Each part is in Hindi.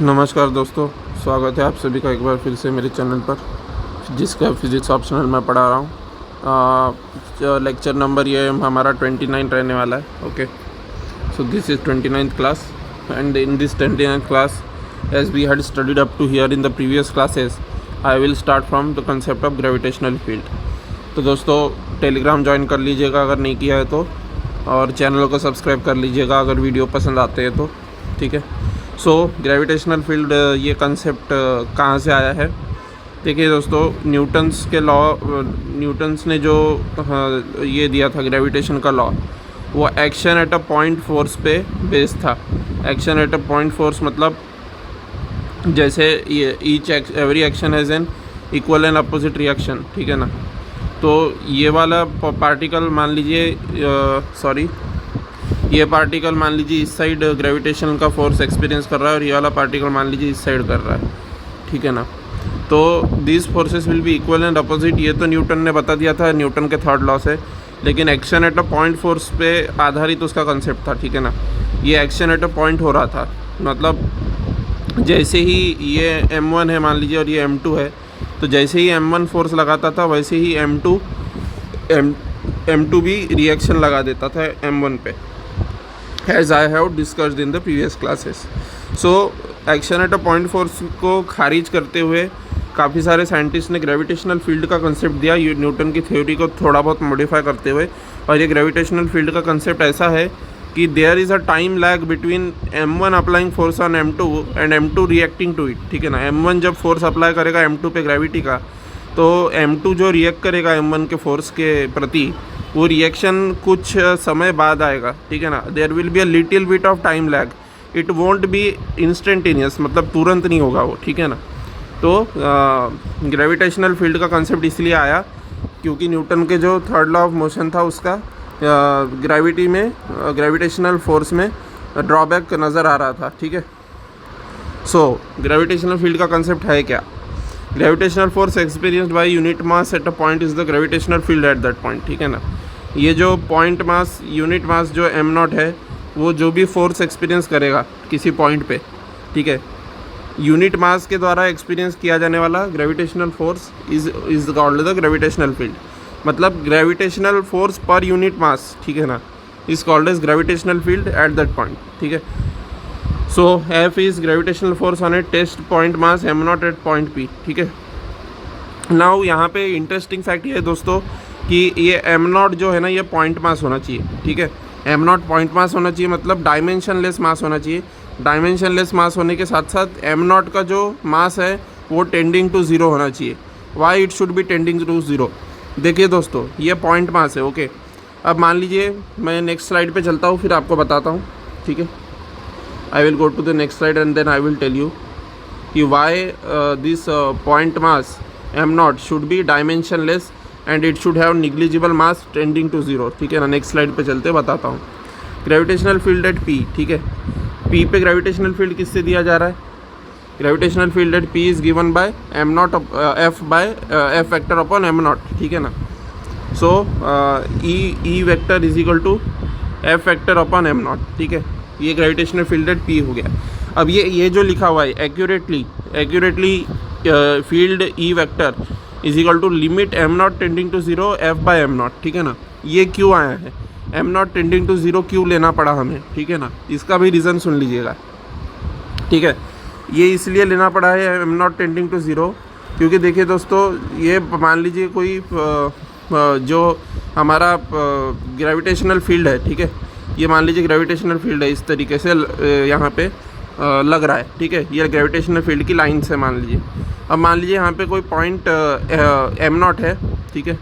नमस्कार दोस्तों, स्वागत है आप सभी का एक बार फिर से मेरे चैनल पर, जिसका फिज़िक्स ऑप्शनल मैं पढ़ा रहा हूँ। लेक्चर नंबर ये हमारा 29 रहने वाला है। Okay, so this is 29th class and in this 29th class as we had studied up to here in the previous classes, I will start from the concept of gravitational field. तो दोस्तों, टेलीग्राम ज्वाइन कर लीजिएगा अगर नहीं किया है तो, और चैनल को सब्सक्राइब कर लीजिएगा अगर वीडियो पसंद आते हैं तो, ठीक है। सो ग्रेविटेशनल फील्ड ये कंसेप्ट कहाँ से आया है? देखिए दोस्तों, न्यूटन्स ने जो ये दिया था ग्रेविटेशन का लॉ, वो action at a point force पे बेस्ड था। Action at a point force मतलब जैसे ये every action has an equal and opposite reaction, ठीक है ना। तो ये वाला पार्टिकल मान लीजिए, ये पार्टिकल मान लीजिए इस साइड ग्रेविटेशन का फोर्स एक्सपीरियंस कर रहा है और ये वाला पार्टिकल मान लीजिए इस साइड कर रहा है, ठीक है ना। तो this forces will be equal and opposite, ये तो न्यूटन ने बता दिया था, न्यूटन के थर्ड लॉ से। लेकिन action at a point force पे आधारित उसका कंसेप्ट था, ठीक है ना। ये एक्शन एट अ पॉइंट हो रहा था, मतलब जैसे ही ये m1 है मान लीजिए और ये m2 है, तो जैसे ही m1 फोर्स लगाता था वैसे ही m2 भी रिएक्शन लगा देता था m1 पे, as I have discussed in the previous classes. So action at a point force को खारिज करते हुए काफ़ी सारे साइंटिस्ट ने ग्रेविटेशनल फील्ड का कंसेप्ट दिया, ये न्यूटन की थ्योरी को थोड़ा बहुत मॉडिफाई करते हुए। और ये ग्रेविटेशनल फील्ड का कंसेप्ट ऐसा है कि there is a time lag between m1 applying force on m2 and m2 reacting to it, ठीक है ना। m1 जब फोर्स अप्लाई करेगा m2 पे ग्रेविटी का, तो m2 जो रिएक्ट करेगा m1 के फोर्स के प्रति, वो रिएक्शन कुछ समय बाद आएगा, ठीक है ना। There will be a little bit of time lag, it won't be instantaneous, मतलब तुरंत नहीं होगा वो, ठीक है ना। तो ग्रेविटेशनल फील्ड का कंसेप्ट इसलिए आया क्योंकि न्यूटन के जो थर्ड लॉ ऑफ मोशन था उसका ग्रेविटेशनल फोर्स में ड्रॉबैक नज़र आ रहा था, ठीक है। सो ग्रेविटेशनल फील्ड का कंसेप्ट है क्या? Gravitational force experienced by unit mass at a point is the gravitational field at that point, ठीक है ना। ये जो पॉइंट मास, यूनिट मास जो m0 है, वो जो भी फोर्स एक्सपीरियंस करेगा किसी पॉइंट पे, ठीक है, यूनिट मास के द्वारा एक्सपीरियंस किया जाने वाला gravitational force is called the gravitational field. मतलब gravitational force per unit mass, ठीक है ना, is called as gravitational field at that point, ठीक है। So F is gravitational force on a test point mass m0 at point P, ठीक है। नाउ यहाँ पे इंटरेस्टिंग फैक्ट ये है दोस्तों कि ये m0 जो है ना, ये पॉइंट मास होना चाहिए, ठीक है। m0 पॉइंट मास होना चाहिए, मतलब डायमेंशनलेस मास होना चाहिए। डायमेंशनलेस मास होने के साथ साथ m0 का जो मास है वो टेंडिंग टू ज़ीरो होना चाहिए। Why it should be tending to zero? देखिए दोस्तों, ये पॉइंट मास है, ओके। अब मान लीजिए मैं नेक्स्ट स्लाइड पे चलता हूँ, फिर आपको बताता हूँ, ठीक है। I will go to the next slide and then I will tell you कि why this point mass m0 should be dimensionless and it should have negligible mass tending to zero, ठीक है ना। नेक्स्ट स्लाइड पे चलते बताता हूँ। ग्रेविटेशनल फील्ड एट P, ठीक है। P पे ग्रेविटेशनल फील्ड किससे दिया जा रहा है? Gravitational field at P is given by m0 F vector upon m0, ठीक है ना। So E vector is equal to F vector upon m0, ठीक है। ये ग्रेविटेशनल फील्ड एट P हो गया। अब ये जो लिखा हुआ है accurately field E vector is equal to limit m0 tending to zero F by m0, ठीक है ना। ये क्यों आया है? m0 टेंडिंग टू ज़ीरो क्यों लेना पड़ा हमें, ठीक है ना। इसका भी रीज़न सुन लीजिएगा, ठीक है। ये इसलिए लेना पड़ा है m0 टेंडिंग टू ज़ीरो क्योंकि देखिए दोस्तों, ये मान लीजिए कोई जो हमारा ग्रेविटेशनल फील्ड है, ठीक है, ये मान लीजिए ग्रेविटेशनल फील्ड है, इस तरीके से यहाँ पे लग रहा है, ठीक है। ये ग्रेविटेशनल फील्ड की लाइन से मान लीजिए। अब मान लीजिए यहाँ पे कोई पॉइंट m0 है, ठीक है।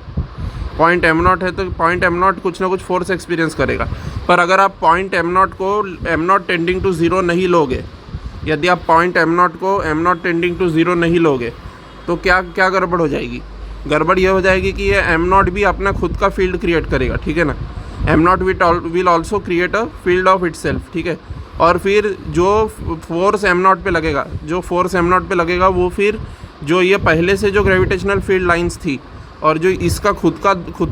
पॉइंट m0 है तो पॉइंट m0 कुछ ना कुछ फोर्स एक्सपीरियंस करेगा। पर अगर आप पॉइंट m0 को m0 टेंडिंग टू ज़ीरो नहीं लोगे, यदि आप पॉइंट m0 को m0 टेंडिंग टू ज़ीरो नहीं लोगे, तो क्या क्या गड़बड़ हो जाएगी? गड़बड़ ये हो जाएगी कि ये m0 भी अपना खुद का फील्ड क्रिएट करेगा, ठीक है ना। m0 will also create a field of it self, ठीक है। और फिर जो फोर्स m0 पे लगेगा, वो फिर जो ये पहले से जो ग्रेविटेशनल फील्ड लाइंस थी और जो इसका खुद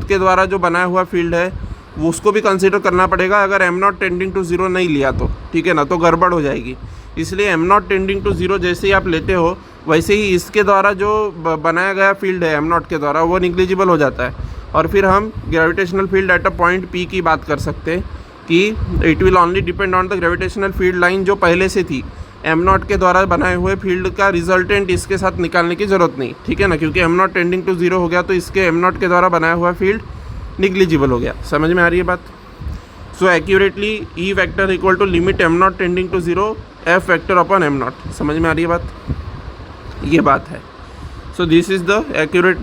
के द्वारा जो बनाया हुआ फील्ड है, वो उसको भी कंसिडर करना पड़ेगा अगर m0 टेंडिंग टू ज़ीरो नहीं लिया तो, ठीक है ना। तो गड़बड़ हो जाएगी। इसलिए M not tending to zero जैसे ही आप लेते हो वैसे ही इसके द्वारा जो बनाया गया फील्ड है एम नॉट के द्वारा वो निग्लिजिबल हो जाता है। और फिर हम gravitational field at a point P की बात कर सकते हैं कि it will only depend on the gravitational field line जो पहले से थी। एम नॉट के द्वारा बनाए हुए फील्ड का रिजल्टेंट इसके साथ निकालने की ज़रूरत नहीं, ठीक है ना, क्योंकि M not tending to zero हो गया तो इसके एम नॉट के द्वारा बनाया हुआ फील्ड निग्लिजिबल हो गया। समझ में आ रही है बात? So accurately E vector equal to limit m not tending to zero F vector upon m not. समझ में आ रही है बात? ये बात है। So this is the accurate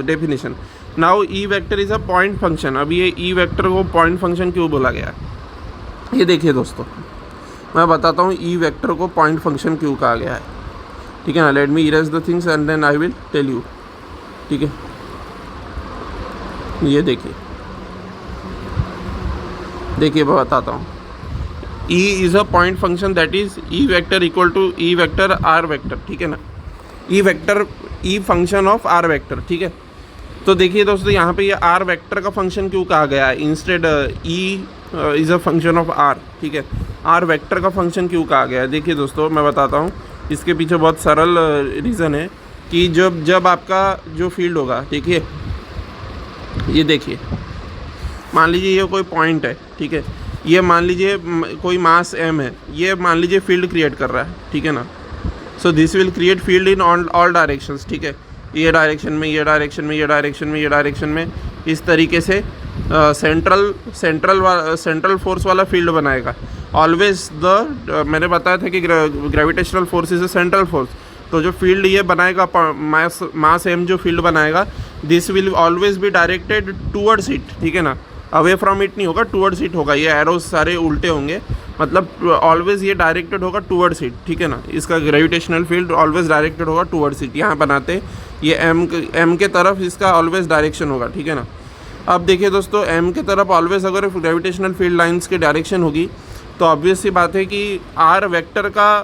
definition. Now E vector is a point function. अब ये ई वेक्टर को पॉइंट फंक्शन क्यों बोला गया? ये देखिए दोस्तों, मैं बताता हूँ ई वेक्टर को पॉइंट फंक्शन क्यों कहा गया है, ठीक है ना। Let me erase the things and then I will tell you, ठीक है। ये देखिए मैं बताता हूँ। E is a point function that is E vector equal to E vector r vector, ठीक है ना। E vector E function of r vector, ठीक है। तो देखिए दोस्तों, यहाँ पे ये आर वेक्टर का फंक्शन क्यों कहा गया है instead E is a function of R, ठीक है। आर वेक्टर का फंक्शन क्यों कहा गया है? देखिए दोस्तों, मैं बताता हूँ। इसके पीछे बहुत सरल रीज़न है कि जब आपका जो फील्ड होगा, ठीक है, ये देखिए, मान लीजिए ये कोई पॉइंट है, ठीक है, ये मान लीजिए कोई मास m है, ये मान लीजिए फील्ड क्रिएट कर रहा है, ठीक है ना। So this will create field in all directions, ठीक है। ये डायरेक्शन में, ये डायरेक्शन में, ये डायरेक्शन में, ये डायरेक्शन में, इस तरीके से सेंट्रल फोर्स वाला फील्ड बनाएगा। ऑलवेज मैंने बताया था कि gravitational force is a central force. तो जो फील्ड ये बनाएगा, मास m जो फील्ड बनाएगा, this will always be directed towards it, ठीक है ना। अवे फ्रॉम इट नहीं होगा, टूवर्ड्स इट होगा। ये एरोज सारे उल्टे होंगे, मतलब ऑलवेज ये डायरेक्टेड होगा टूवर्ड्स इट, ठीक है ना। इसका ग्रेविटेशनल फील्ड ऑलवेज डायरेक्टेड होगा टूवर्ड्स इट। यहाँ बनाते ये m के तरफ इसका ऑलवेज डायरेक्शन होगा, ठीक है ना। अब देखिए दोस्तों, m के तरफ ऑलवेज अगर ग्रेविटेशनल फील्ड लाइंस की डायरेक्शन होगी तो ऑब्वियस सी बात है कि आर वेक्टर का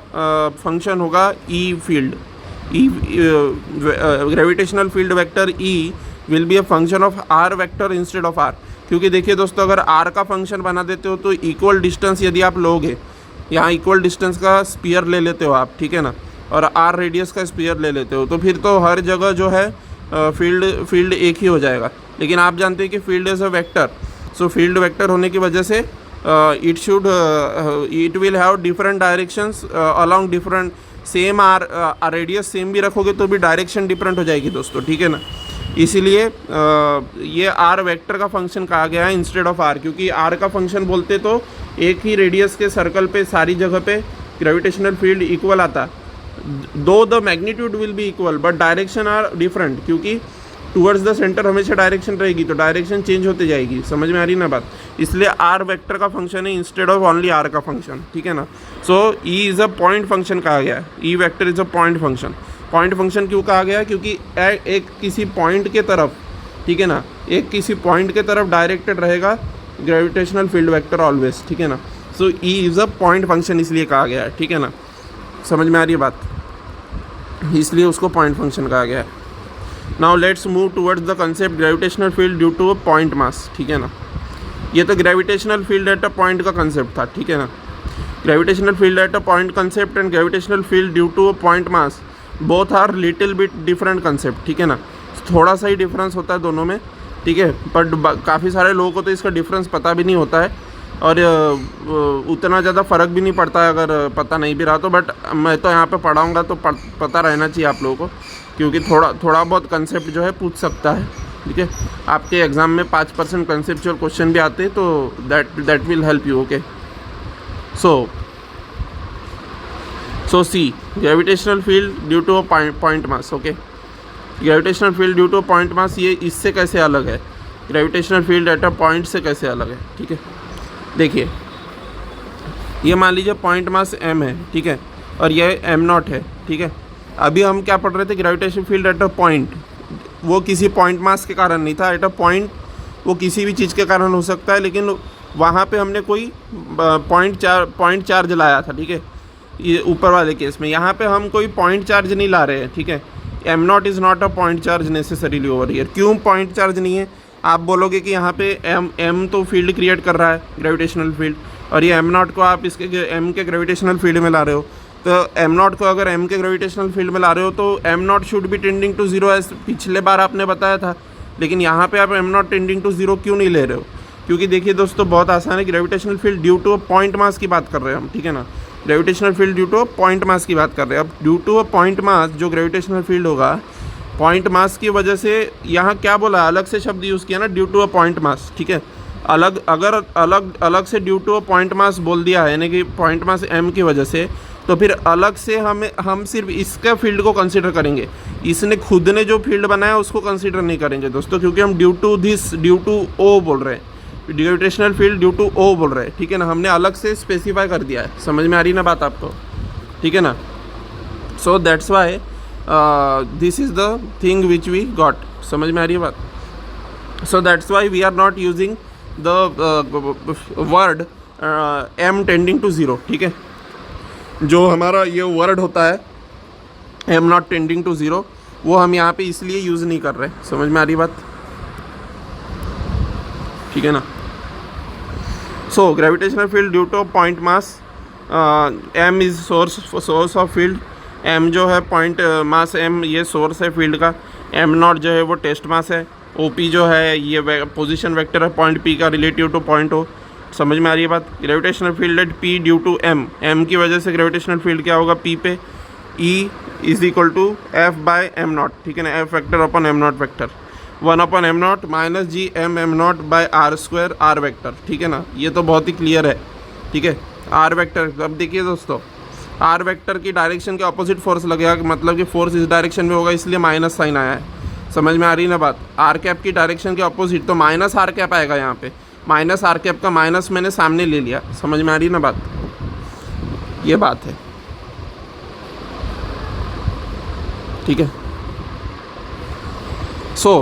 फंक्शन होगा E field. E gravitational field vector E will be a function of r vector instead of r. क्योंकि देखिए दोस्तों, अगर आर का फंक्शन बना देते हो तो इक्वल डिस्टेंस यदि आप लोगे, यहाँ इक्वल डिस्टेंस का स्पीयर ले लेते हो आप, ठीक है ना, और आर रेडियस का स्पीयर ले लेते हो, तो फिर तो हर जगह जो है फील्ड एक ही हो जाएगा। लेकिन आप जानते हैं कि field is a vector. So field vector होने की वजह से it will have different directions along different same R radius same भी रखोगे तो भी डायरेक्शन डिफरेंट हो जाएगी दोस्तों, ठीक है ना। इसीलिए ये आर वेक्टर का फंक्शन कहा गया है इंस्टेड ऑफ आर, क्योंकि आर का फंक्शन बोलते तो एक ही रेडियस के सर्कल पे सारी जगह पे ग्रेविटेशनल फील्ड इक्वल आता, though the magnitude will be equal but direction are different, क्योंकि टूवर्ड्स द सेंटर हमेशा डायरेक्शन रहेगी तो डायरेक्शन चेंज होती जाएगी। समझ में आ रही ना बात? इसलिए आर वेक्टर का फंक्शन है इंस्टेड ऑफ ओनली आर का फंक्शन, ठीक है ना। सो ई इज़ अ पॉइंट फंक्शन कहा गया है। ई vector is a point function. Point function क्यों कहा गया? क्योंकि एक किसी पॉइंट के तरफ, ठीक है ना, एक किसी पॉइंट के तरफ डायरेक्टेड रहेगा ग्रेविटेशनल फील्ड वेक्टर ऑलवेज, ठीक है ना। सो ई इज़ अ पॉइंट फंक्शन इसलिए कहा गया है, ठीक है ना। समझ में आ रही है बात? इसलिए उसको पॉइंट फंक्शन कहा गया है। Now let's move towards the concept gravitational field due to a point mass, ठीक है ना। ये तो gravitational field at a point का कंसेप्ट था, ठीक है ना। Gravitational field at a point concept and gravitational field due to a point mass both are little bit different concept, ठीक है ना। थोड़ा सा ही डिफरेंस होता है दोनों में, ठीक है, बट काफ़ी सारे लोगों को तो इसका डिफरेंस पता भी नहीं होता है और उतना ज़्यादा फ़र्क भी नहीं पड़ता है अगर पता नहीं भी रहा तो। बट मैं तो यहाँ पे पढ़ाऊँगा तो पता रहना चाहिए आप लोगों को, क्योंकि थोड़ा बहुत कंसेप्ट जो है पूछ सकता है, ठीक है। आपके एग्ज़ाम में 5% कंसेप्चुअल क्वेश्चन भी आते हैं तो that will help you, okay. So see gravitational field due to a point mass, okay. Gravitational field due to point mass ये इससे कैसे अलग है, gravitational field at a point से कैसे अलग है, ठीक है। देखिए, ये मान लीजिए पॉइंट मास m है, ठीक है, और ये m0 है, ठीक है। अभी हम क्या पढ़ रहे थे? Gravitation field at a point. वो किसी पॉइंट मास के कारण नहीं था, एट अ पॉइंट वो किसी भी चीज़ के कारण हो सकता है, लेकिन वहाँ पे हमने कोई पॉइंट चार्ज लाया था, ठीक है, ये ऊपर वाले केस में। यहाँ पे हम कोई पॉइंट चार्ज नहीं ला रहे हैं, ठीक है। m0 is not a point charge necessarily over here. क्यों पॉइंट चार्ज नहीं है? आप बोलोगे कि यहाँ पे m तो फील्ड क्रिएट कर रहा है ग्रेविटेशनल फील्ड, और ये m0 को आप इसके m के ग्रेविटेशनल फील्ड में ला रहे हो, तो एम नॉट को अगर एम के ग्रेविटेशनल फील्ड में ला रहे हो तो m not should be tending to zero, as पिछले बार आपने बताया था। लेकिन यहाँ पे आप m not tending to zero क्यों नहीं ले रहे हो? क्योंकि देखिए दोस्तों बहुत आसान है, gravitational field due to a point mass की बात कर रहे हैं हम, ठीक है ना। Gravitational field due to a point mass की बात कर रहे हैं। अब due to a point mass जो ग्रेविटेशनल फील्ड होगा, पॉइंट मास की वजह से, यहाँ क्या बोला, अलग से शब्द यूज़ किया ना, due to a point mass, ठीक है। अगर अलग से due to a point mass बोल दिया है, यानी कि पॉइंट मास एम की वजह से, तो फिर अलग से हम सिर्फ इसका फील्ड को कंसीडर करेंगे। इसने खुद ने जो फील्ड बनाया उसको कंसीडर नहीं करेंगे दोस्तों, क्योंकि हम ड्यू टू ओ बोल रहे हैं, gravitational field due to O बोल रहे हैं, ठीक है ना। हमने अलग से स्पेसिफाई कर दिया है। समझ में आ रही ना बात आपको, ठीक है ना। So that's why this is the thing which we got. समझ में आ रही है बात। So that's why we are not using the word M tending to zero, ठीक है। जो हमारा ये वर्ड होता है M not tending to zero, वो हम यहाँ पे इसलिए यूज़ नहीं कर रहे। समझ में आ रही बात, ठीक है ना। So gravitational field due to point mass, m is source of field. M जो है पॉइंट मास, एम ये सोर्स है फील्ड का। एम नॉट जो है वो टेस्ट मास है। ओ पी जो है ये पोजीशन वेक्टर है पॉइंट पी का रिलेटिव टू पॉइंट ओ। समझ में आ रही है बात। Gravitational field at P due to m, m की वजह से ग्रेविटेशनल फील्ड क्या होगा पी पे, E is equal to F by m not, ठीक है ना। F vector upon m not vector, 1 upon m not minus G m not by r square r vector, ठीक है ना। ये तो बहुत ही क्लियर है, ठीक है। आर वेक्टर, अब देखिए दोस्तों, आर वेक्टर की डायरेक्शन के अपोजिट फोर्स लगेगा, मतलब कि फोर्स इस डायरेक्शन में होगा, इसलिए माइनस साइन आया है। समझ में आ रही है ना बात। आर कैप की डायरेक्शन के अपोजिट, तो माइनस आर कैप आएगा यहाँ पे। माइनस आर कैप का माइनस मैंने सामने ले लिया। समझ में आ रही है ना बात, ये बात है, ठीक है। सो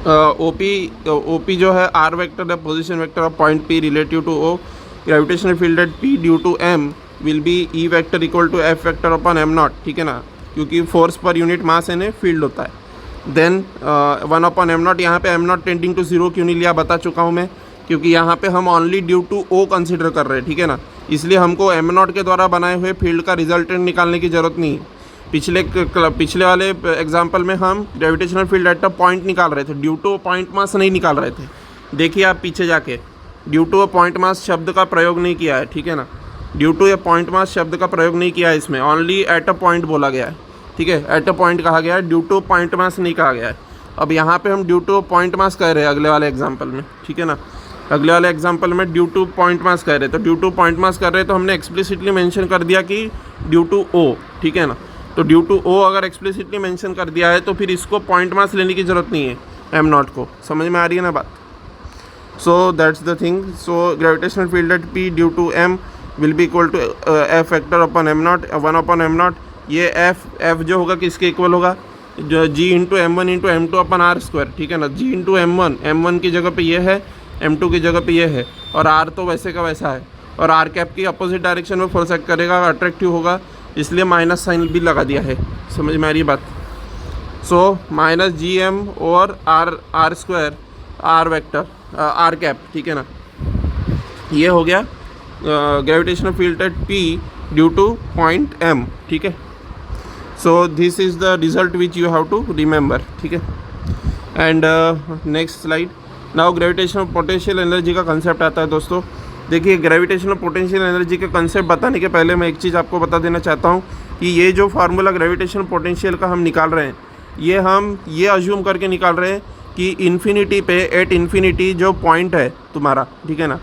ओ पी जो है आर वेक्टर है, position vector of point P relative to O. Gravitational field at P due to m will be E vector equal to F vector upon m not, ठीक है ना, क्योंकि फोर्स पर यूनिट मास यानी फील्ड होता है। देन 1 अपॉन एम नॉट, यहाँ पे m not tending to zero क्यों नहीं लिया बता चुका हूँ मैं, क्योंकि यहाँ पे हम only due to O consider कर रहे हैं, ठीक है ना। इसलिए हमको एम नॉट के द्वारा बनाए हुए फील्ड का रिजल्टेंट निकालने की ज़रूरत नहीं है। पिछले वाले एग्जाम्पल में हम gravitational field at a point निकाल रहे थे, ड्यू टू पॉइंट मास नहीं निकाल रहे थे। देखिए आप पीछे जाके, due to a point mass शब्द का प्रयोग नहीं किया है, ठीक है ना। Due to a point mass शब्द का प्रयोग नहीं किया है इसमें, ओनली एट अ पॉइंट बोला गया है, ठीक है। एट अ पॉइंट कहा गया है, ड्यू टू पॉइंट मास नहीं कहा गया है। अब यहाँ पे हम ड्यू टू पॉइंट मास कह रहे हैं अगले वाले एग्जाम्पल में, ठीक है ना। अगले वाले एग्जाम्पल में ड्यू टू पॉइंट मास कह रहे हैं, तो ड्यू टू पॉइंट मास कर रहे हैं तो हमने एक्सप्लिसिटली मेंशन कर दिया कि ड्यू टू ओ, ठीक है ना। तो ड्यू टू ओ अगर एक्सप्लिसिटली मेंशन कर दिया है तो फिर इसको पॉइंट मास लेने की ज़रूरत नहीं है एम नॉट को। समझ में आ रही है ना बात। So that's the thing. So gravitational field at P due to m will be equal to F vector upon m not, 1 upon m not. ये एफ जो होगा किसके इक्वल होगा, जो G into m one into m two upon r square, ठीक है ना। जी इंटू एम वन की जगह पे ये है, एम टू की जगह पे ये है, और आर तो वैसे का वैसा है। और आर कैप की अपोजिट डायरेक्शन में फोर्स एक्ट करेगा, अट्रैक्टिव होगा, इसलिए माइनस साइन भी लगा दिया है। समझ में आ रही बात। सो माइनस जी एम और r square r vector r cap, ठीक है ना। ये हो गया gravitational field at P due to point m, ठीक है। So this is the result which you have to remember, ठीक है। And next slide. Now gravitational potential energy का कंसेप्ट आता है दोस्तों। देखिए ग्रेविटेशनल पोटेंशियल एनर्जी का कंसेप्ट बताने के पहले मैं एक चीज़ आपको बता देना चाहता हूँ कि ये जो फार्मूला ग्रेविटेशनल पोटेंशियल का हम निकाल रहे हैं, ये हम ये अज्यूम करके निकाल रहे हैं कि इन्फिनिटी पे, एट इन्फिनिटी जो पॉइंट है तुम्हारा, ठीक है ना,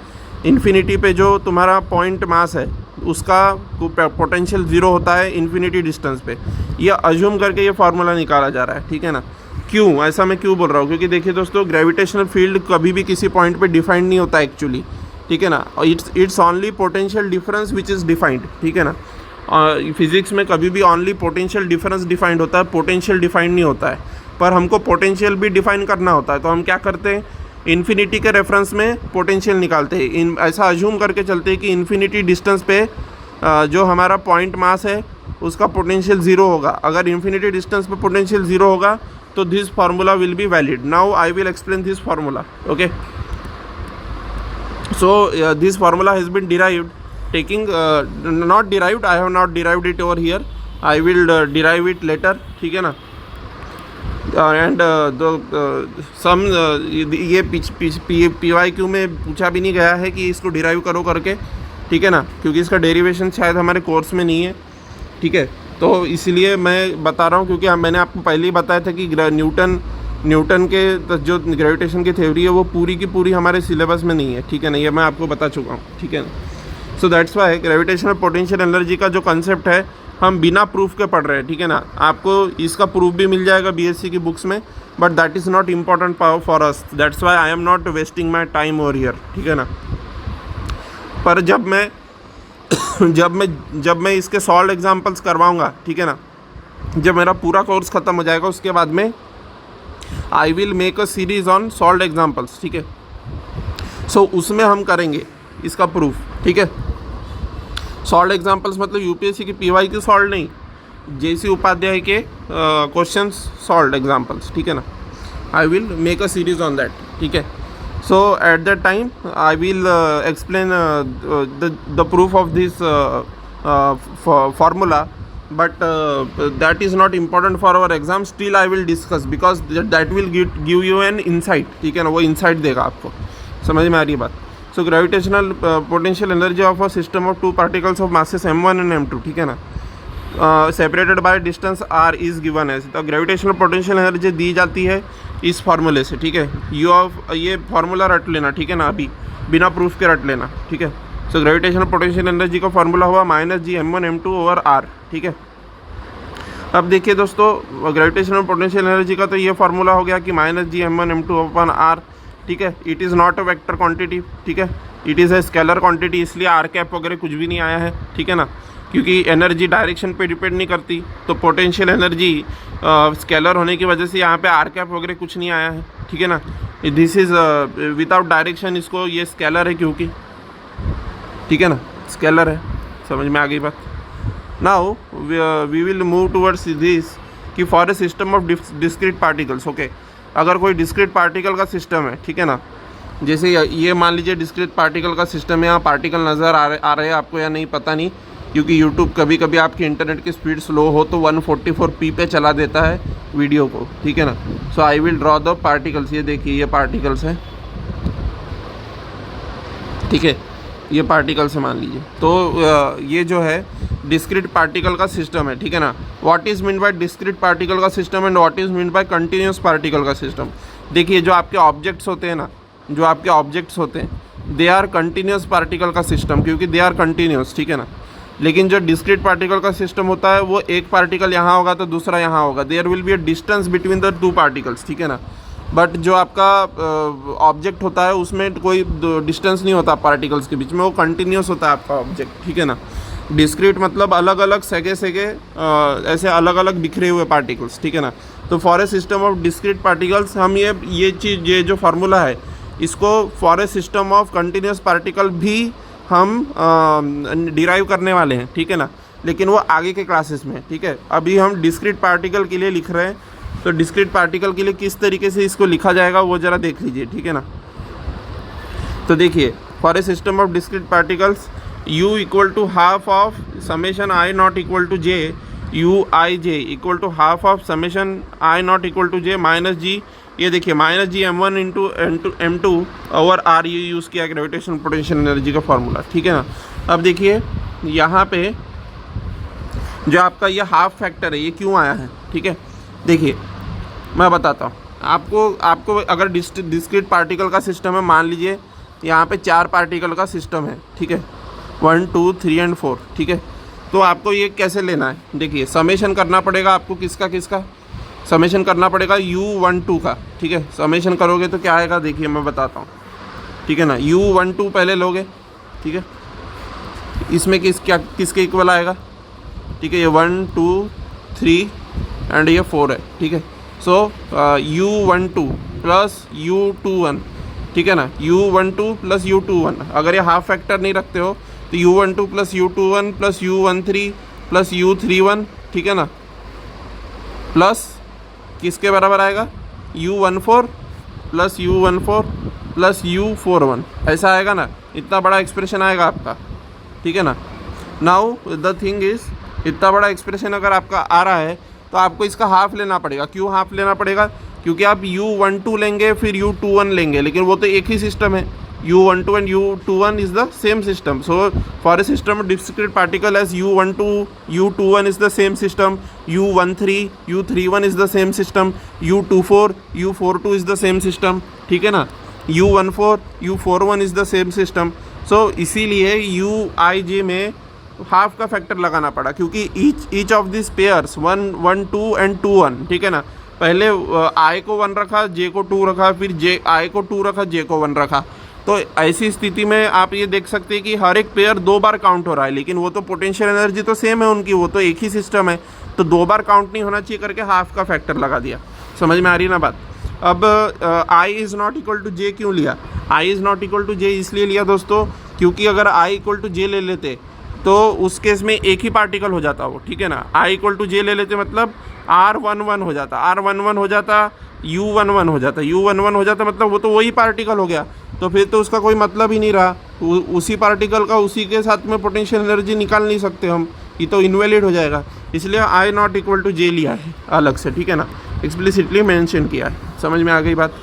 इन्फिनिटी पे जो तुम्हारा पॉइंट मास है उसका पोटेंशियल ज़ीरो होता है इन्फिनिटी डिस्टेंस पे। ये अज्यूम करके ये फार्मूला निकाला जा रहा है, ठीक है ना। क्यों ऐसा मैं क्यों बोल रहा हूँ, क्योंकि देखिए दोस्तों ग्रेविटेशनल फील्ड कभी भी किसी पॉइंट पे डिफाइंड नहीं होता एक्चुअली, ठीक है ना। It's only potential difference which is defined, ठीक है ना। फिजिक्स में कभी भी ओनली पोटेंशियल डिफरेंस डिफाइंड होता है, पोटेंशियल डिफाइंड नहीं होता है। पर हमको पोटेंशियल भी डिफाइन करना होता है, तो हम क्या करते हैं, इन्फिनिटी के रेफरेंस में पोटेंशियल निकालते हैं। ऐसा अज्यूम करके चलते हैं कि इन्फिनिटी डिस्टेंस पे जो हमारा पॉइंट मास है उसका पोटेंशियल ज़ीरो होगा। अगर इन्फिनिटी डिस्टेंस पे पोटेंशियल ज़ीरो होगा तो this formula will be valid. Now I will explain this formula, okay. So this formula has been derived taking not derived, I have not derived it over here, I will derive it later, ठीक है ना. एंड सम ये PYQ में पूछा भी नहीं गया है कि इसको डिराइव करो करके, ठीक है ना, क्योंकि इसका डेरिवेशन शायद हमारे कोर्स में नहीं है, ठीक है. तो इसलिए मैं बता रहा हूँ, क्योंकि मैंने आपको पहले ही बताया था कि न्यूटन के जो ग्रेविटेशन की थ्योरी है वो पूरी की पूरी हमारे सिलेबस में नहीं है, ठीक है ना, ये मैं आपको बता चुका हूँ, ठीक है ना. So that's Y gravitational potential energy का जो कंसेप्ट है हम बिना प्रूफ के पढ़ रहे हैं, ठीक है ना. आपको इसका प्रूफ भी मिल जाएगा BSc की बुक्स में, but that is not important for us. That's why I am not wasting my time over here, ठीक है ना. पर जब मैं इसके सॉल्व एग्जाम्पल्स करवाऊँगा, ठीक है ना, जब मेरा पूरा कोर्स ख़त्म हो जाएगा उसके बाद में आई will make a series on solve examples, ठीक है. सो उसमें हम करेंगे इसका प्रूफ, ठीक है. सॉल्व एग्जाम्पल्स मतलब UPSC की PYQ सॉल्व नहीं, JC उपाध्याय के क्वेश्चंस सॉल्व एग्जाम्पल्स, ठीक है ना. I will make a series on that, ठीक है. So at that time I will explain the proof of this formula, but that is not important for our exam. Still I will discuss because that will give you an insight, ठीक है ना, वो इनसाइट देगा आपको. समझ में आ रही बात. So gravitational potential energy of a system of two particles of masses M1 and M2, ठीक है ना, separated by distance r is given है. तो ग्रेविटेशनल पोटेंशियल एनर्जी दी जाती है इस फार्मूले से, ठीक है. ये फार्मूला रट लेना, ठीक है ना, अभी बिना प्रूफ के रट लेना, ठीक है. सो ग्रेविटेशनल पोटेंशियल एनर्जी का फार्मूला हुआ -G M1 M2 over r, ठीक है. अब देखिए दोस्तों, ग्रेविटेशनल पोटेंशियल एनर्जी का तो ये फार्मूला हो गया कि -G M1 M2 upon r, ठीक है. It is not a vector quantity, ठीक है, it is a scalar quantity, इसलिए r कैप वगैरह कुछ भी नहीं आया है, ठीक है ना, क्योंकि एनर्जी डायरेक्शन पे डिपेंड नहीं करती. तो पोटेंशियल एनर्जी स्केलर होने की वजह से यहाँ पे r कैप वगैरह कुछ नहीं आया है, ठीक है ना. दिस इज़ विदाउट डायरेक्शन, इसको ये स्केलर है क्योंकि, ठीक है ना, स्केलर है. समझ में आ गई बात. Now we will move towards this कि for a system of discrete particles, okay. अगर कोई डिस्क्रीट पार्टिकल का सिस्टम है, ठीक है ना, जैसे ये मान लीजिए डिस्क्रीट पार्टिकल का सिस्टम है. यहाँ पार्टिकल नज़र आ रहे हैं आपको या नहीं पता नहीं, क्योंकि यूट्यूब कभी कभी आपकी इंटरनेट की स्पीड स्लो हो तो 144p पे चला देता है वीडियो को, ठीक है ना. So I will draw the particles. ये देखिए ये पार्टिकल्स हैं, ठीक है, ये पार्टिकल्स है मान लीजिए. तो ये जो है डिस्क्रीट पार्टिकल का सिस्टम है, ठीक है ना. What is mean by discrete particle का system and what is mean by continuous particle का सिस्टम. देखिए जो आपके ऑब्जेक्ट्स होते हैं ना, जो आपके ऑब्जेक्ट्स होते हैं, दे आर कंटिन्यूस पार्टिकल का सिस्टम, क्योंकि दे आर कंटिन्यूस, ठीक है ना. लेकिन जो डिस्क्रीट पार्टिकल का सिस्टम होता है वो एक पार्टिकल यहाँ होगा तो दूसरा यहाँ होगा. There will be a distance between the two particles, ठीक है ना. बट जो आपका ऑब्जेक्ट होता है उसमें कोई डिस्टेंस नहीं होता पार्टिकल्स के बीच में, वो कंटिन्यूस होता है आपका ऑब्जेक्ट, ठीक है ना. डिस्क्रीट मतलब अलग अलग सेगे ऐसे अलग अलग बिखरे हुए पार्टिकल्स, ठीक है ना. तो for a system of discrete particles हम ये चीज़, ये जो फार्मूला है इसको for a system of continuous particle भी हम डिराइव करने वाले हैं, ठीक है ना. लेकिन वो आगे के क्लासेस में, ठीक है. अभी हम डिस्क्रीट पार्टिकल के लिए लिख रहे हैं, तो डिस्क्रीट पार्टिकल के लिए किस तरीके से इसको लिखा जाएगा वो ज़रा देख लीजिए, ठीक है ना. तो देखिए for a system of discrete particles u equal to half of summation i not equal to j uij equal to half of summation i not equal to j minus G. ये देखिए -G M1 into M2 over r ये यूज़ किया ग्रेविटेशनल पोटेंशियल एनर्जी का फार्मूला, ठीक है ना. अब देखिए यहाँ पे जो आपका ये हाफ फैक्टर है ये क्यों आया है, ठीक है. देखिए मैं बताता हूँ आपको अगर डिस्क्रीट पार्टिकल का सिस्टम है, मान लीजिए यहाँ पे 4 पार्टिकल का सिस्टम है, ठीक है, 1 2 3 एंड 4, ठीक है. तो आपको ये कैसे लेना है, देखिए समेशन करना पड़ेगा आपको. किसका समेशन करना पड़ेगा U12 का, ठीक है. समेशन करोगे तो क्या आएगा देखिए मैं बताता हूँ, ठीक है ना. U12 पहले लोगे, ठीक है. इसमें किसके इक्वल आएगा, ठीक है. ये 1 2 3 एंड ये 4 है, ठीक है. सो U12 प्लस U21, ठीक है ना. U12 प्लस U21, अगर ये हाफ फैक्टर नहीं रखते हो तो U12 plus U21 plus U13 plus U31, ठीक है ना, प्लस किसके बराबर आएगा U14 plus U14 plus U41, ऐसा आएगा ना. इतना बड़ा एक्सप्रेशन आएगा आपका, ठीक है ना। नाउ द थिंग इज़, इतना बड़ा एक्सप्रेशन अगर आपका आ रहा है तो आपको इसका हाफ लेना पड़ेगा। क्यों हाफ लेना पड़ेगा? क्योंकि आप U12 लेंगे फिर U21 लेंगे, लेकिन वो तो एक ही सिस्टम है। U12 and U21 is the same system. So for a system of discrete particle as U12, U21 is the same system, U13, U31 is the same system, U24, U42 is the same system, ठीक है ना। U14, U41 is the same system. So इसीलिए UIJ में हाफ का फैक्टर लगाना पड़ा, क्योंकि each of this pairs 1, 1, 2 and 2, 1, ठीक है ना। पहले I को 1 रखा, J को 2 रखा, फिर I को 2 रखा, J को 1 रखा। तो ऐसी स्थिति में आप ये देख सकते हैं कि हर एक पेयर 2 बार काउंट हो रहा है, लेकिन वो तो पोटेंशियल एनर्जी तो सेम है उनकी, वो तो एक ही सिस्टम है, तो 2 बार काउंट नहीं होना चाहिए करके हाफ का फैक्टर लगा दिया। समझ में आ रही ना बात? अब I is not equal to J क्यों लिया? I is not equal to J इसलिए लिया दोस्तों, क्योंकि अगर I इक्वल टू J ले लेते तो उस केस में एक ही पार्टिकल हो जाता वो, ठीक है ना। I इक्वल टू J ले लेते मतलब R11 हो जाता, R11 हो जाता, U11 हो जाता, U11 हो जाता, मतलब वो तो वही पार्टिकल हो गया, तो फिर तो उसका कोई मतलब ही नहीं रहा। उसी पार्टिकल का उसी के साथ में पोटेंशियल एनर्जी निकाल नहीं सकते हम, ये तो इनवैलिड हो जाएगा। इसलिए I not equal to J लिया है अलग से, ठीक है ना, एक्सप्लिसिटली मेंशन किया है। समझ में आ गई बात?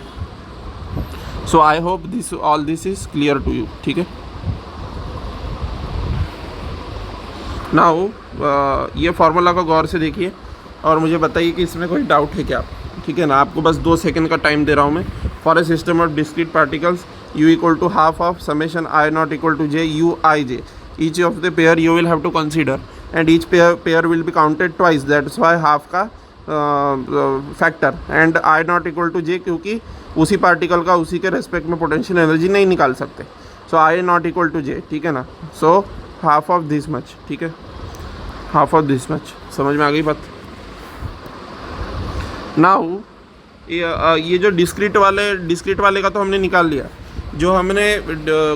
So I hope this all this is clear to you, ठीक है। नाउ ये फार्मूला को गौर से देखिए और मुझे बताइए कि इसमें कोई डाउट है क्या, ठीक है ना। आपको बस 2 सेकंड का टाइम दे रहा हूँ मैं। For a system of discrete particles U equal to half of summation I not equal to J UIJ, each of the pair you will have to consider and each pair will be counted twice, that's why half का factor and I not equal to J, क्योंकि उसी पार्टिकल का उसी के रेस्पेक्ट में पोटेंशियल एनर्जी नहीं निकाल सकते। So I not equal to J, ठीक है ना। So half of this much, ठीक है, हाफ ऑफ दिस मच। समझ में आ गई बात? नाउ ये जो डिस्क्रीट वाले का तो हमने निकाल लिया। जो हमने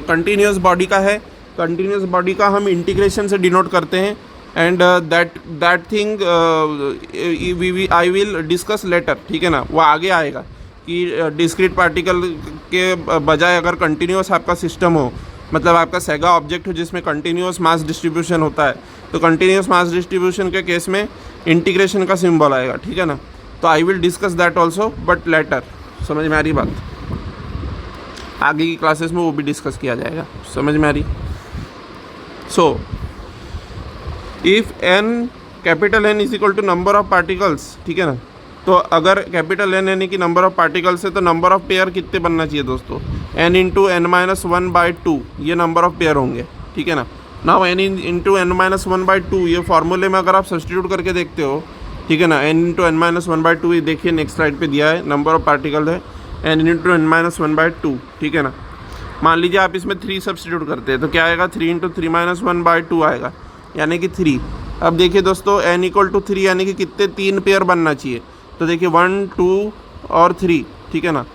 कंटिन्यूस बॉडी का है, कंटिन्यूस बॉडी का हम इंटीग्रेशन से डिनोट करते हैं, and that thing I will discuss later, ठीक है ना। वो आगे आएगा कि डिस्क्रीट पार्टिकल के बजाय अगर कंटिन्यूस आपका सिस्टम हो, मतलब आपका सेगा ऑब्जेक्ट हो जिसमें कंटिन्यूस मास डिस्ट्रीब्यूशन होता है, तो कंटिन्यूस मास डिस्ट्रीब्यूशन के केस में इंटीग्रेशन का सिंबल आएगा, ठीक है ना। तो आई will discuss that also but later. समझ में आ रही बात? आगे की क्लासेस में वो भी डिस्कस किया जाएगा। समझ में आ रही? So if n capital N is equal to number of particles, ठीक है ना। तो अगर कैपिटल N यानी कि नंबर ऑफ पार्टिकल्स है तो नंबर ऑफ पेयर कितने बनना चाहिए दोस्तों? n इंटू n-1/2 ये नंबर ऑफ पेयर होंगे, ठीक है ना। नाउ n इंटू n-1/2 ये फार्मूले में अगर आप सब्सटीट्यूट करके देखते हो, ठीक है ना, n इंटू n-1/2, ये देखिए नेक्स्ट स्लाइड पे दिया है, नंबर ऑफ पार्टिकल है n इंटू n-1/2, ठीक है ना। मान लीजिए आप इसमें 3 सब्सटीट्यूट करते हैं तो क्या आएगा? 3 इंटू 3-1/2 आएगा, यानी कि 3। अब देखिए दोस्तों n इक्वल टू 3 यानी कि कितने 3 पेयर बनना चाहिए? तो देखिए 1, 2 और 3, ठीक है ना,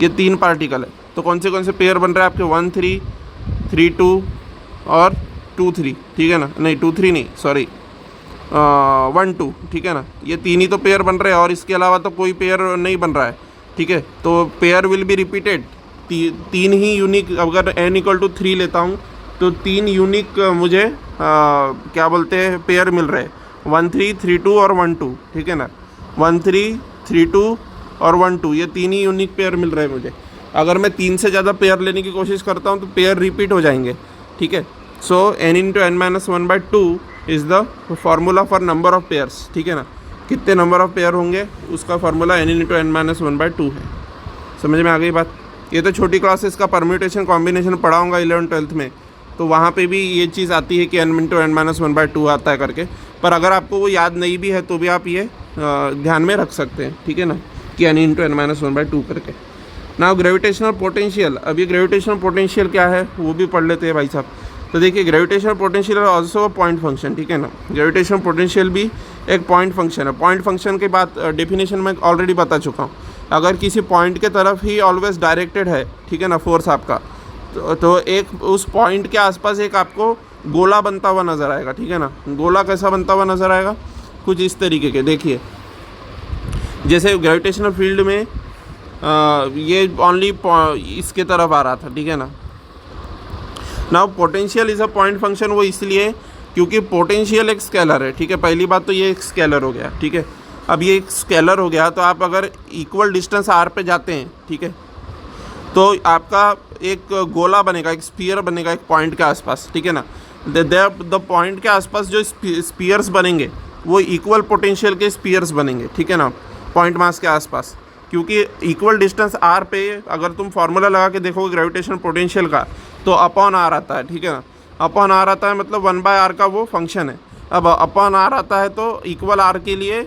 ये 3 पार्टिकल है। तो कौन से पेयर बन रहे हैं आपके? 1, 3, 3, 2 और 2, 3, ठीक है ना। नहीं 2, 3 नहीं, सॉरी 1, 2, ठीक है ना। ये 3 ही तो पेयर बन रहे हैं और इसके अलावा तो कोई पेयर नहीं बन रहा है, ठीक है। तो pair will be repeated, 3 he unique. अगर n इक्वल टू 3 लेता हूँ तो 3 यूनिक मुझे क्या बोलते हैं पेयर मिल रहे हैं, 1, 3, 3, 2 और 1, 2, ठीक है ना। 1, 3, 3, 2 और 1, 2 ये 3 ही यूनिक पेयर मिल रहे हैं मुझे। अगर मैं 3 से ज़्यादा पेयर लेने की कोशिश करता हूँ तो पेयर रिपीट हो जाएंगे, ठीक है। सो n into n-1/2 is the formula for number of pairs, ठीक है ना। कितने नंबर ऑफ पेयर होंगे उसका फार्मूला n इंटू n-1/2 है। समझ में आ गई बात? ये तो छोटी क्लासेस का परम्यूटेशन कॉम्बिनेशन पढ़ाऊँगा 11th-12th में, तो वहाँ पे भी ये चीज़ आती है कि n इंटू n-1/2 आता है करके। पर अगर आपको वो याद नहीं भी है तो भी आप ये ध्यान में रख सकते हैं, ठीक है ना, कि n इंटू n-1/2 करके। Now gravitational potential. अब ये ग्रेविटेशनल पोटेंशियल क्या है वो भी पढ़ लेते हैं भाई साहब। तो देखिए gravitational potential also a point function, ठीक है ना। ग्रेविटेशनल पोटेंशियल भी एक पॉइंट फंक्शन है। पॉइंट फंक्शन के बाद डेफिनेशन में ऑलरेडी बता चुका हूँ। अगर किसी पॉइंट के तरफ ही ऑलवेज डायरेक्टेड है, ठीक है ना, फोर्स आपका, तो एक उस पॉइंट के आसपास एक आपको गोला बनता हुआ नज़र आएगा, ठीक है ना। गोला कैसा बनता हुआ नज़र आएगा? कुछ इस तरीके के। देखिए जैसे ग्रेविटेशनल फील्ड में ये ओनली इसके तरफ आ रहा था, ठीक है ना। Now potential is a point function, वो इसलिए क्योंकि पोटेंशियल एक स्केलर है, ठीक है। पहली बात तो ये एक स्केलर हो गया, ठीक है। अब ये एक स्केलर हो गया, तो आप अगर इक्वल डिस्टेंस r पे जाते हैं, ठीक है, तो आपका एक गोला बनेगा, एक स्फीयर बनेगा एक पॉइंट के आसपास, ठीक है ना। द पॉइंट के आसपास जो स्फीयर्स बनेंगे वो इक्वल पोटेंशियल के स्फीयर्स बनेंगे, ठीक है ना, पॉइंट मास के आसपास। क्योंकि इक्वल डिस्टेंस r पे अगर तुम फार्मूला लगा के देखोगे ग्रेविटेशनल पोटेंशियल का, तो अपॉन r आता है, ठीक है ना। अपॉन r आता है मतलब 1/r का वो फंक्शन है। अब अपॉन r आता है तो इक्वल r के लिए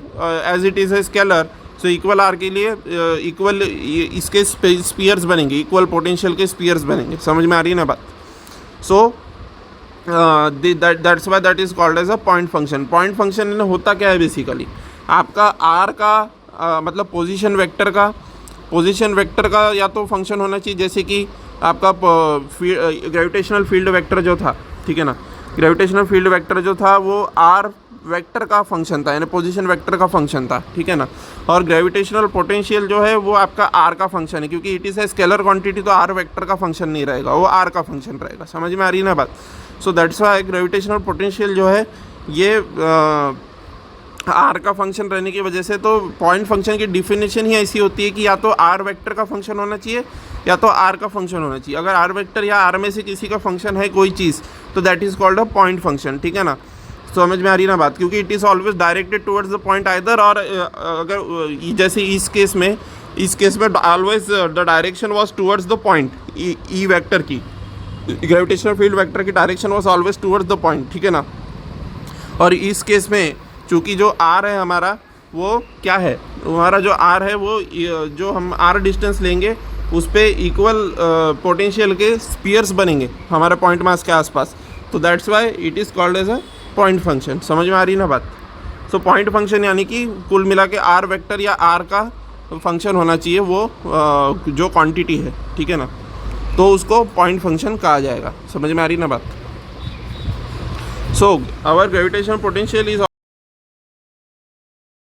as it is a scalar, so equal r के लिए इक्वल इसके स्पीयर्स बनेंगे, इक्वल पोटेंशियल के स्पीयर्स बनेंगे। समझ में आ रही है ना बात? So that's why that is called as a point function. Point function होता क्या है बेसिकली, आपका r का मतलब पोजीशन वेक्टर का या तो फंक्शन होना चाहिए, जैसे कि आपका ग्रेविटेशनल फील्ड वेक्टर जो था, ठीक है ना, ग्रेविटेशनल फील्ड वेक्टर जो था वो r वेक्टर का फंक्शन था, यानी पोजीशन वेक्टर का फंक्शन था, ठीक है ना। और ग्रेविटेशनल पोटेंशियल जो है वो आपका r का फंक्शन है, क्योंकि it is a scalar quantity, तो r वेक्टर का फंक्शन नहीं रहेगा, वो r का फंक्शन रहेगा। समझ में आ रही है ना बात? So that's Y gravitational potential जो है ये r का फंक्शन रहने की वजह से, तो पॉइंट फंक्शन की डिफिनेशन ही ऐसी होती है कि या तो r वेक्टर का फंक्शन होना चाहिए या तो r का फंक्शन होना चाहिए। अगर r वेक्टर या r में से किसी का फंक्शन है कोई चीज़, तो that is called a point function, ठीक है ना। समझ में आ रही ना बात? क्योंकि it is always directed towards the point either, और अगर जैसे इस केस में always the direction was towards the point, E vector की, ग्रेविटेशनल फील्ड वेक्टर की direction was always towards the point, ठीक है ना। और इस केस में चूँकि जो r है हमारा, वो क्या है, हमारा जो r है वो जो हम r डिस्टेंस लेंगे उस पर इक्वल पोटेंशियल के स्पीयर्स बनेंगे हमारे पॉइंट मास के आसपास, तो that's why it is called as a point function. समझ में आ रही ना बात? सो पॉइंट फंक्शन यानी कि कुल मिला के r वेक्टर या r का फंक्शन होना चाहिए वो जो क्वांटिटी है, ठीक है ना, तो उसको पॉइंट फंक्शन कहा जाएगा। समझ में आ रही ना बात? So our gravitational potential is